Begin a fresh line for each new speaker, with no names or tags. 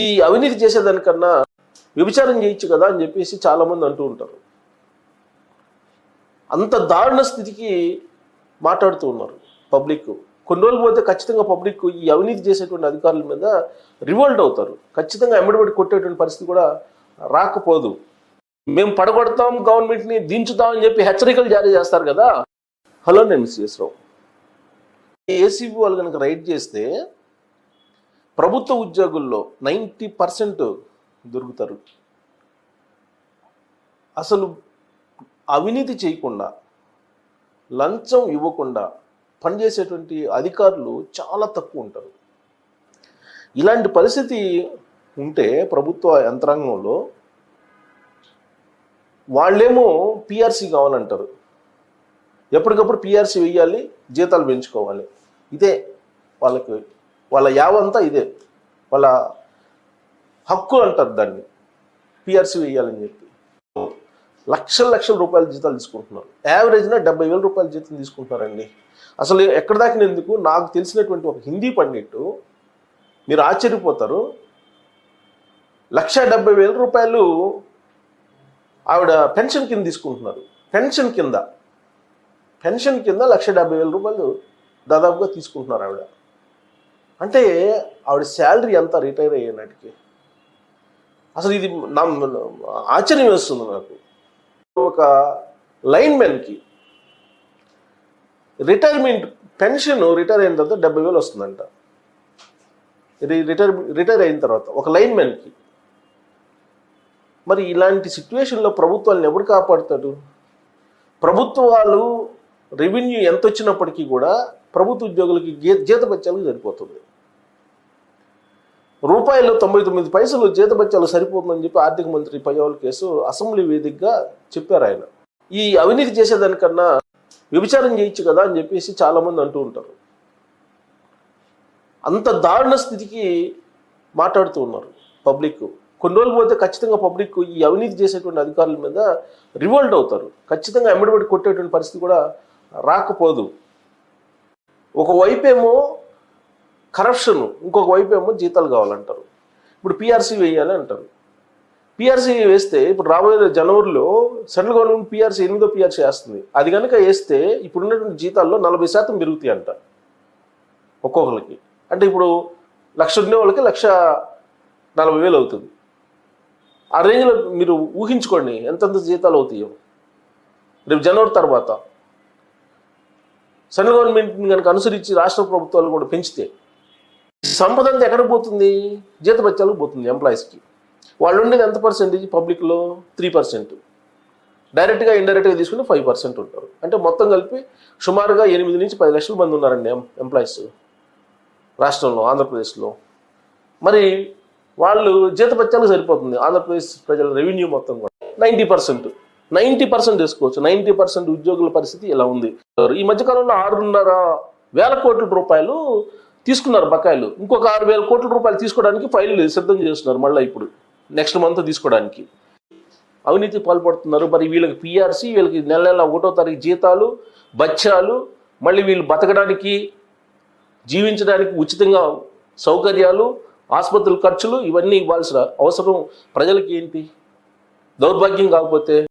ఈ అవినీతి చేసేదానికన్నా వ్యభిచారం చేయొచ్చు కదా అని చెప్పేసి చాలామంది అంటూ ఉంటారు. అంత దారుణ స్థితికి మాట్లాడుతూ ఉన్నారు పబ్లిక్. కొన్ని రోజులు పోతే ఖచ్చితంగా పబ్లిక్ ఈ అవినీతి చేసేటువంటి అధికారుల మీద రివోల్ట్ అవుతారు. ఖచ్చితంగా ఎమ్మడిబడి కొట్టేటువంటి పరిస్థితి కూడా రాకపోదు. మేము పడగొడతాం, గవర్నమెంట్ని దించుతాం అని చెప్పి హెచ్చరికలు జారీ చేస్తారు కదా. హలో, నేను మిస్ రావు. ఏసీబీ వాళ్ళు కనుక రైడ్ చేస్తే ప్రభుత్వ ఉద్యోగుల్లో 90% దొరుకుతారు. అసలు అవినీతి చేయకుండా, లంచం ఇవ్వకుండా పనిచేసేటువంటి అధికారులు చాలా తక్కువ ఉంటారు. ఇలాంటి పరిస్థితి ఉంటే ప్రభుత్వ యంత్రాంగంలో వాళ్ళేమో పిఆర్సీ కావాలంటారు. ఎప్పటికప్పుడు పిఆర్సీ వేయాలి, జీతాలు పెంచుకోవాలి. ఇదే వాళ్ళ యావంతా ఇదే. వాళ్ళ హక్కు అంటారు దాన్ని, పిఆర్సీ వేయాలని చెప్పి. లక్షల రూపాయల జీతాలు తీసుకుంటున్నారు. యావరేజ్న 70,000 రూపాయల జీతం తీసుకుంటున్నారండి. అసలు ఎక్కడ దాకా ఎందుకు, నాకు తెలిసినటువంటి ఒక హిందీ పండిట్టు, మీరు ఆశ్చర్యపోతారు, 1,70,000 రూపాయలు ఆవిడ పెన్షన్ కింద తీసుకుంటున్నారు. పెన్షన్ కింద 1,70,000 రూపాయలు దాదాపుగా తీసుకుంటున్నారు ఆవిడ. అంటే ఆవిడ శాలరీ ఎంత రిటైర్ అయ్యేనాటికి. అసలు ఇది నా ఆశ్చర్యం వేస్తుంది నాకు. ఒక లైన్మెన్కి రిటైర్మెంట్ పెన్షన్ రిటైర్ అయిన తర్వాత 70,000 వస్తుందంట. రిటైర్ అయిన తర్వాత ఒక లైన్మెన్కి. మరి ఇలాంటి సిచ్యువేషన్లో ప్రభుత్వాలను ఎవరు కాపాడుతాడు? ప్రభుత్వాలు రెవెన్యూ ఎంత వచ్చినప్పటికీ కూడా ప్రభుత్వ ఉద్యోగులకి జీతభత్యాలకు సరిపోతుంది. ₹99 జీతభత్యాలు సరిపోతుందని చెప్పి ఆర్థిక మంత్రి పయ్యావుల కేసు అసెంబ్లీ వేదికగా చెప్పారు ఆయన. ఈ అవినీతి చేసేదానికన్నా వ్యభిచారం చేయొచ్చు కదా అని చెప్పేసి చాలామంది అంటూ ఉంటారు. అంత దారుణ స్థితికి మాట్లాడుతూ ఉన్నారు పబ్లిక్. కొన్ని రోజులు పోతే ఖచ్చితంగా పబ్లిక్ ఈ అవినీతి చేసేటువంటి అధికారుల మీద రివోల్ట్ అవుతారు. ఖచ్చితంగా ఎమ్మడిబడి కొట్టేటువంటి పరిస్థితి కూడా రాకపోదు. ఒకవైపు ఏమో కరప్షన్, ఇంకొక వైపు ఏమో జీతాలు కావాలంటారు. ఇప్పుడు పిఆర్సీ వేయాలి అంటారు. పిఆర్సీ వేస్తే ఇప్పుడు రాబోయే జనవరిలో సెంట్రల్ గవర్నమెంట్ పిఆర్సీ 8వ పిఆర్సీ వేస్తుంది. అది కనుక వేస్తే ఇప్పుడున్నటువంటి జీతాల్లో 40% పెరుగుతాయి అంట ఒక్కొక్కరికి. అంటే ఇప్పుడు 1,00,000 ఉండే వాళ్ళకి 1,40,000 అవుతుంది. ఆ రేంజ్లో మీరు ఊహించుకోండి ఎంతెంత జీతాలు అవుతాయో రేపు జనవరి తర్వాత. సెంట్రల్ గవర్నమెంట్ని కనుక అనుసరించి రాష్ట్ర ప్రభుత్వాలు కూడా పెంచితే సంపద అంతా ఎక్కడికి పోతుంది? జీతభత్యాలకు పోతుంది ఎంప్లాయీస్కి. వాళ్ళు ఉండేది ఎంత పర్సెంటేజ్ పబ్లిక్లో? 3%. డైరెక్ట్గా ఇండైరెక్ట్గా తీసుకుని 5% ఉంటారు. అంటే మొత్తం కలిపి సుమారుగా 8 నుంచి 10 లక్షల మంది ఉన్నారండి ఎంప్లాయీస్ రాష్ట్రంలో, ఆంధ్రప్రదేశ్లో. మరి వాళ్ళు జీతభత్యాలకు సరిపోతుంది ఆంధ్రప్రదేశ్ ప్రజల రెవెన్యూ మొత్తం కూడా 90% వేసుకోవచ్చు. 90% ఉద్యోగుల పరిస్థితి ఇలా ఉంది. ఈ మధ్యకాలంలో 6,500,000 కోట్ల రూపాయలు తీసుకున్నారు బకాయిలు. ఇంకొక 6,000 కోట్ల రూపాయలు తీసుకోవడానికి ఫైలు సిద్ధం చేస్తున్నారు మళ్ళీ ఇప్పుడు నెక్స్ట్ మంత్ తీసుకోవడానికి. అవినీతి పాల్పడుతున్నారు. మరి వీళ్ళకి పిఆర్సీ, వీళ్ళకి నెల 1వ తారీఖు జీతాలు, బత్యాలు, మళ్ళీ వీళ్ళు బతకడానికి, జీవించడానికి ఉచితంగా సౌకర్యాలు, ఆసుపత్రుల ఖర్చులు ఇవన్నీ ఇవ్వాల్సిన అవసరం ప్రజలకి ఏంటి? దౌర్భాగ్యం కాకపోతే